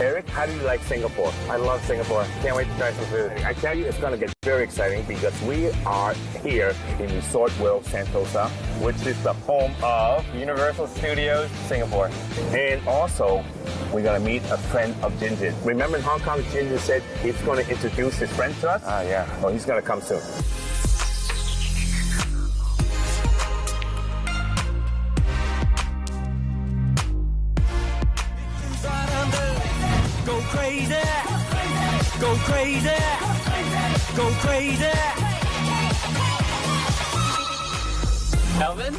Eric, how do you like Singapore? I love Singapore. Can't wait to try some food. I tell you, it's going to get very exciting because we are here in Resort World Sentosa, Which is the home of Universal Studios Singapore. and also we're going to meet a friend of Jinjin. Remember in Hong Kong, Jinjin said he's going to introduce his friend to us? Yeah. Well, he's going to come soon. Go crazy, go crazy, go crazy. Alvin?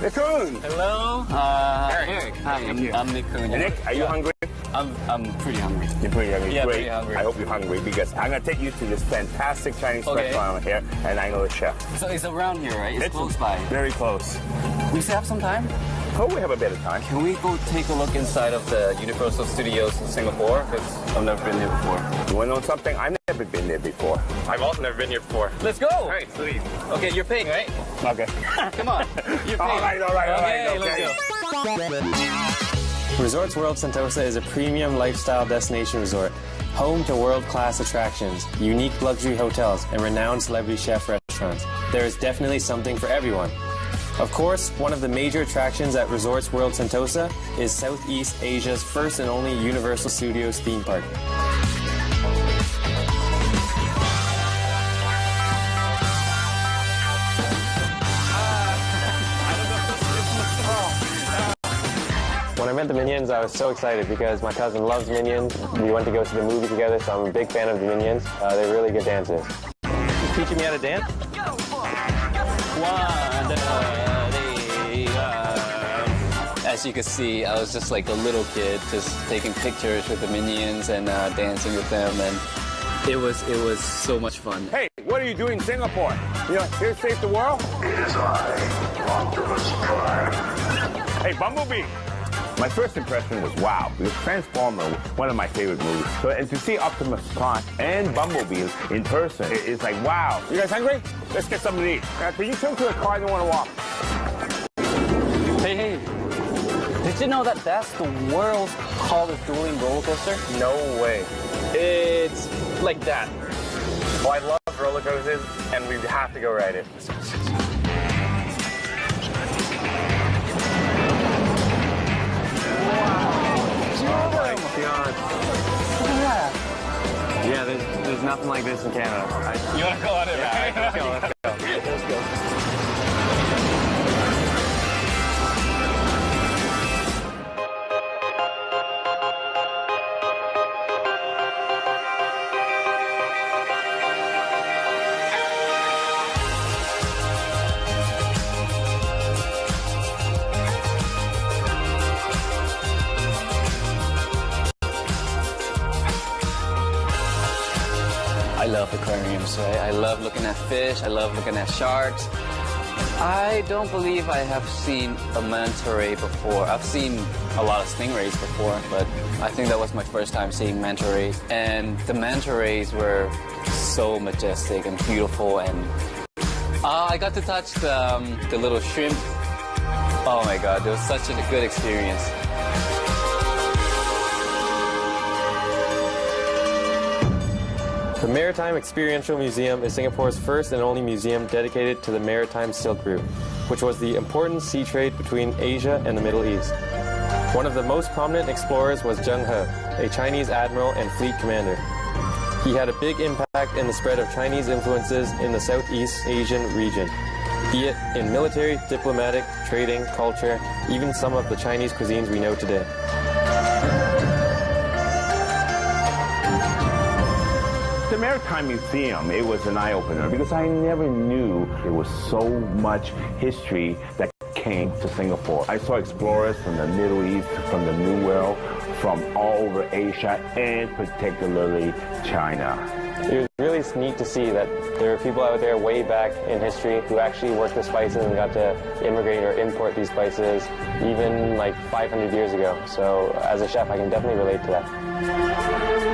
Nichkhun! Hello. Eric. Hi, I'm nichkhun. Nick, are you hungry? I'm pretty hungry. You're pretty hungry. Yeah, Great. pretty hungry. I hope you're hungry because I'm going to take you to this fantastic Chinese Okay. restaurant here, and I know the chef. So it's around here, right? It's close by. Very close. We still have some time? Hope we have a better time. Can we go take a look inside of the Universal Studios in Singapore? Because I've never been there before. You want to know something? I've never been there before. I've also never been here before. Let's go! All right, sweet. Okay, you're paying, right? Okay. Come on. You're All paying. right. Okay, Okay. let's go. Resorts World Sentosa is a premium lifestyle destination resort, home to world-class attractions, unique luxury hotels, and renowned celebrity chef restaurants. There is definitely something for everyone. Of course, one of the major attractions at Resorts World Sentosa is Southeast Asia's first and only Universal Studios theme park. When I met the Minions, I was so excited because my cousin loves Minions. We went to go see the movie together, so I'm a big fan of the Minions. They're really good dancers. You teaching me how to dance? As you can see, I was just like a little kid, just taking pictures with the Minions and dancing with them, and it was so much fun. Hey, what are you doing in Singapore? You know, here to save the world? It is I, Optimus Prime. Hey, Bumblebee! My first impression was wow, because Transformer was one of my favorite movies. So, and to see Optimus Prime and Bumblebee in person, it's like wow. You guys hungry? Let's get something to eat. Can you turn to the car? I don't want to walk. Hey, did you know that that's the world's tallest dueling roller coaster? No way. It's like that. Well, I love roller coasters, and we have to go ride it. Yeah, there's nothing like this in Canada. You want to go on it? Yeah, let's go, let's go. Let's go. I love aquariums, right? I love looking at fish. I love looking at sharks. I don't believe I have seen a manta ray before. I've seen a lot of stingrays before, but I think that was my first time seeing manta rays. And the manta rays were so majestic and beautiful. And I got to touch the little shrimp. Oh my God, it was such a good experience. The Maritime Experiential Museum is Singapore's first and only museum dedicated to the Maritime Silk Route, which was the important sea trade between Asia and the Middle East. One of the most prominent explorers was Zheng He, a Chinese admiral and fleet commander. He had a big impact in the spread of Chinese influences in the Southeast Asian region, be it in military, diplomatic, trading, culture, even some of the Chinese cuisines we know today. The Maritime Museum, it was an eye-opener because I never knew there was so much history that came to Singapore. I saw explorers from the Middle East, from the New World, from all over Asia, and particularly China. It was really neat to see that there are people out there way back in history who actually worked with spices and got to immigrate or import these spices even like 500 years ago. So as a chef, I can definitely relate to that.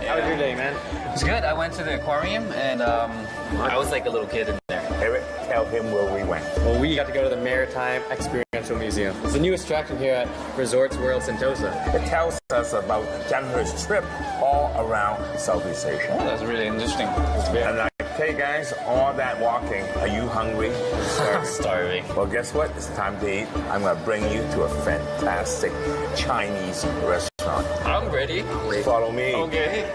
How was your day, man? It was good. I went to the aquarium and I was like a little kid in there. Eric, tell him where we went. Well, we got to go to the Maritime Experiential Museum. It's the new attraction here at Resorts World Sentosa. It tells us about Jennifer's trip all around Southeast Asia. That's really interesting. And like, hey guys, all that walking, are you hungry? Starving. Well, guess what? It's time to eat. I'm going to bring you to a fantastic Chinese restaurant. I'm ready. Follow me. Okay.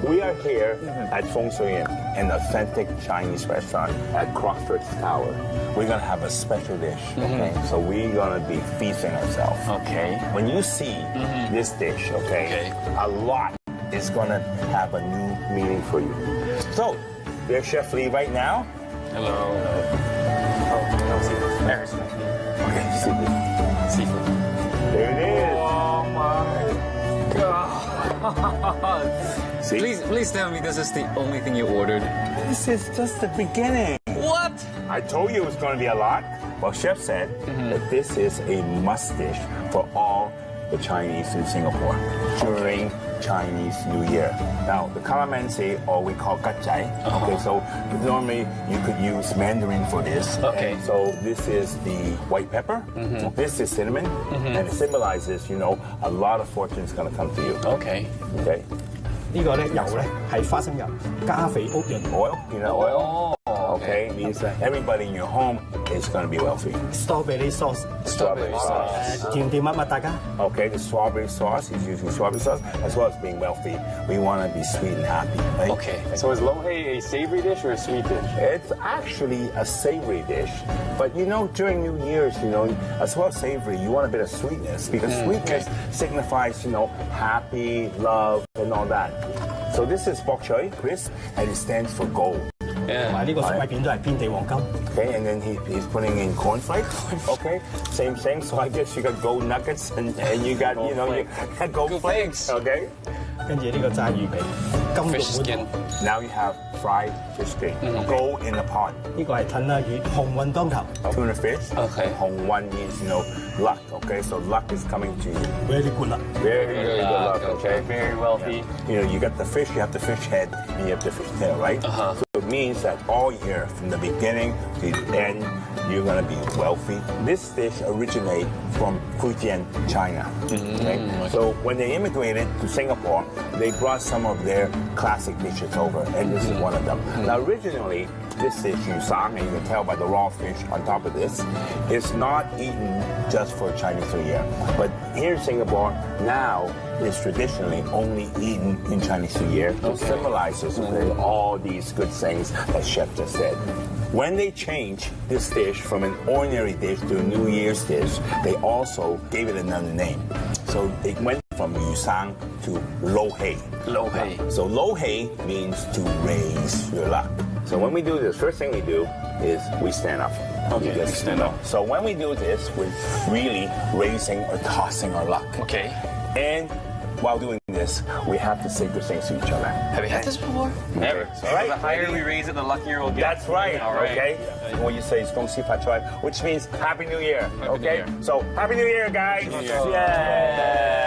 We are here at Feng Shui Inn, an authentic Chinese restaurant at Crockford's Tower. We're going to have a special dish, okay? So we're going to be feasting ourselves. Okay. When you see this dish, okay, a lot is going to have a new meaning for you. So, there's Chef Lee right now. Hello. Oh, seafood. There's Okay, seafood. seafood. There it is. Oh my God. See? Please tell me this is the only thing you ordered. This is just the beginning. What? I told you it was going to be a lot. Well, Chef said that this is a must dish for all the Chinese in Singapore during Chinese New Year. Now, the calamansi, or we call gachai, okay, so normally you could use mandarin for this. Okay. And so this is the white pepper, this is cinnamon, and it symbolizes, you know, a lot of fortune is going to come to you. Okay. Okay. 呢個咧油咧係花生油加肥屋潤 Oil, peanut oil. Okay, means that everybody in your home is going to be wealthy. strawberry sauce Strawberry sauce. 甜甜蜜蜜大家。 Okay, the strawberry sauce is using strawberry sauce as well as being wealthy. We want to be sweet and happy, right? Okay. So is lo hei a savory dish or a sweet dish? It's actually a savory dish, but you know, during New Year's, you know, as well as savory, you want a bit of sweetness because sweetness signifies, you know, happy, love, and all that. So this is bok choy, crisp, and it stands for gold. 同埋呢個粟米片都係遍地黃金。 Okay, and then he's putting in cornflakes. Okay, same. So I guess you got gold nuggets and you got, you know, you got gold flakes. Okay. 跟住呢個炸魚皮，金 Fish 肉 skin. 碗， Now you have fried fish skin. Gold in a pot. 呢個係吞啦魚，鴻運當頭 Tuna fish. Okay. Hong Wan means, you know, luck. Okay, so luck is coming to you. ，very good 啦。 Very good luck. Okay. Very wealthy. You know, you got the fish, you have the fish head, and you have the fish tail, right? So it means that all year, from the beginning to the end, you're going to be wealthy. This dish originated from Fujian, China. Okay? So when they immigrated to Singapore, they brought some of their classic dishes over, and this is one of them. Now, originally, this is yusang, and you can tell by the raw fish on top of this. It's not eaten just for Chinese New Year. But here in Singapore, now, it's traditionally only eaten in Chinese New Year. It symbolizes all these good things that Chef just said. When they changed this dish from an ordinary dish to a New Year's dish, they also gave it another name. So it went from yusang to lo hei. Lo hei. So lo hei means to raise your luck. So when we do this, first thing we do is we stand up. Okay, We we stand up. So when we do this, we're really raising or tossing our luck. Okay. And while doing this, we have to say good things to each other. Have you had this before? Never. So All right. the higher we raise it, the luckier we'll get. That's right. All right. Okay. What you say is "Gong xi fa chuan," which means Happy New Year. Happy New okay. Year. So Happy New Year, guys. New Year. Yeah. Yeah.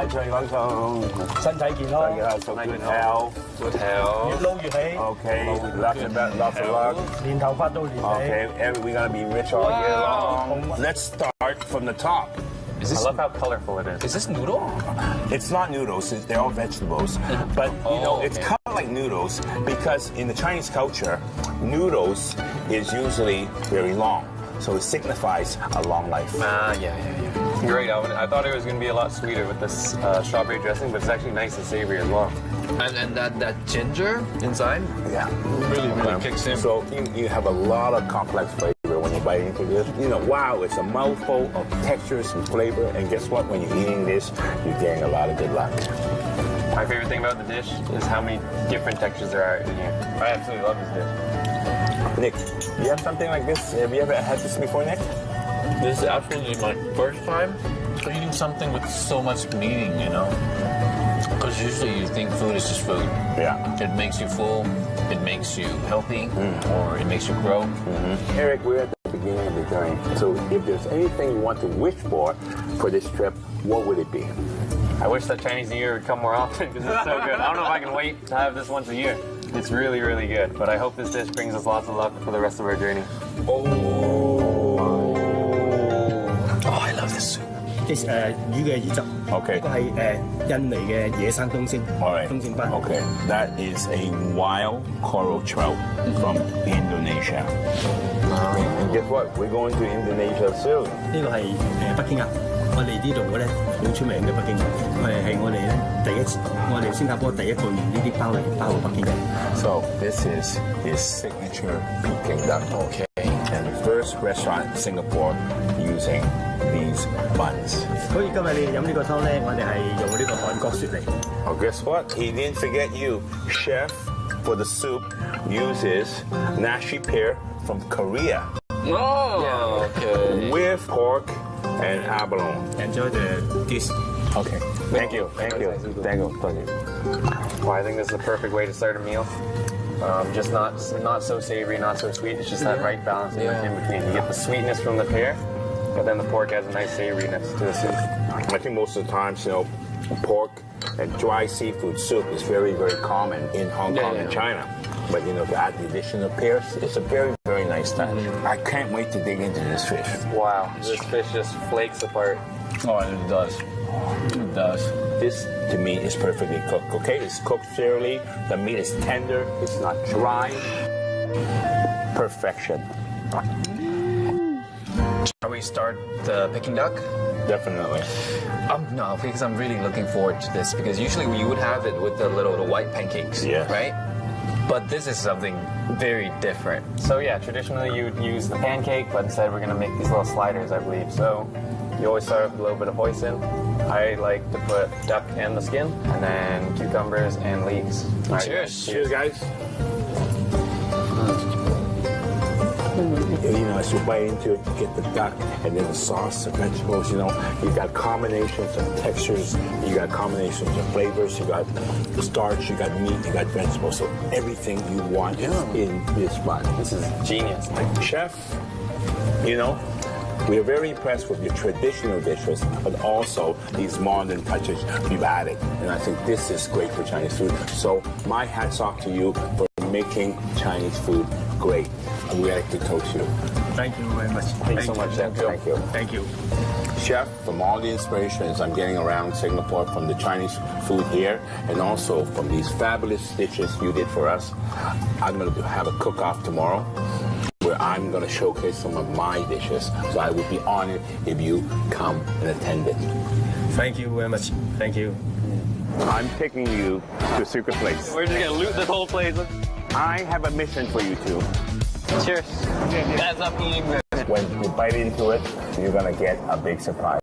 最講數身體健康， good health. Good health. 越撈越起， Okay. Lots of luck. 年頭髮到年尾。 Okay. We're gonna be rich all year long. Let's start from the top. Is I this love how colorful it is. is this noodle? It's not noodles, they're all vegetables. But, you know, it's okay. kind of like noodles because in the Chinese culture, noodles is usually very long. So it signifies a long life. Yeah. Great. I thought it was going to be a lot sweeter with this strawberry dressing, but it's actually nice and savory as well. And that ginger inside Yeah. really kicks in. So you have a lot of complex flavor when you bite into this. You know, wow, it's a mouthful of textures and flavor. And guess what? When you're eating this, you're getting a lot of good luck. My favorite thing about the dish is how many different textures there are in here. I absolutely love this dish. Nick, you have something like this? Have you ever had this before, Nick? This is absolutely my first time eating something with so much meaning, you know? Because usually you think food is just food. Yeah. It makes you full, it makes you healthy, or it makes you grow. Eric, we're at the beginning of the journey. So if there's anything you want to wish for this trip, what would it be? I wish that Chinese New Year would come more often because it's so good. I don't know if I can wait to have this once a year. It's really, really good. But I hope this dish brings us lots of luck for the rest of our journey. Oh, I love this soup. 即係魚嘅魚汁。 Okay. 呢個係印尼嘅野生東星。 All right. 東星斑。 Okay. That is a wild coral trout from Indonesia. And guess what? We're going to Indonesia soon. 呢個係北京鴨，我哋呢度嘅咧好出名嘅北京鴨，係我哋咧我哋新加坡第一個用呢啲鮑嚟包嘅北京鴨。 So this is his signature Peking duck. Okay. And the first restaurant in Singapore using these buns. 所以今日你哋飲呢個湯咧，我哋係用呢個韓國雪梨。 Oh, guess what? He didn't forget you. Chef for the soup uses nashi pear from Korea Oh, okay. with pork and abalone. Enjoy the dish. Okay. Thank you. Thank you. Thank you. Thank you. Well, I think this is the perfect way to start a meal. Just not so savory, not so sweet. It's just that right balance in between. You get the sweetness from the pear, but then the pork has a nice savoriness to the soup. I think most of the times, pork and dry seafood soup is very, very common in Hong Kong and China. But, to add the addition of pears, it's a very, very nice touch. I can't wait to dig into this fish. Wow, this fish just flakes apart. Oh, it does. It does. This, to me, is perfectly cooked, okay? It's cooked fairly. The meat is tender. It's not dry. Perfection. Shall we start the Peking duck? Definitely. No, because I'm really looking forward to this. Because usually you would have it with the white pancakes, Yeah. right? But this is something very different. So yeah, traditionally you would use the pancake, but instead we're gonna make these little sliders, I believe. So you always start with a little bit of hoisin. I like to put duck and the skin, and then cucumbers and leeks. All right, Cheers. Cheers, guys. As you bite into it, you get the duck and then the sauce, the vegetables, you got combinations of textures, you got combinations of flavors, you got starch, you got meat, you got vegetables. So everything you want is in this bun. This is genius. Chef, we are very impressed with your traditional dishes, but also these modern touches you've added. And I think this is great for Chinese food. So my hat's off to you for making Chinese food great. And we like to coach you. Thank you very much. Thank you so much, Chef. Thank you. Thank you. Chef, from all the inspirations I'm getting around Singapore from the Chinese food here and also from these fabulous dishes you did for us, I'm going to have a cook-off tomorrow where I'm going to showcase some of my dishes. So I would be honored if you come and attend it. Thank you very much. Thank you. I'm taking you to a secret place. We're just gonna loot this whole place. I have a mission for you two. Cheers. That's up eating this. When you bite into it, you're going to get a big surprise.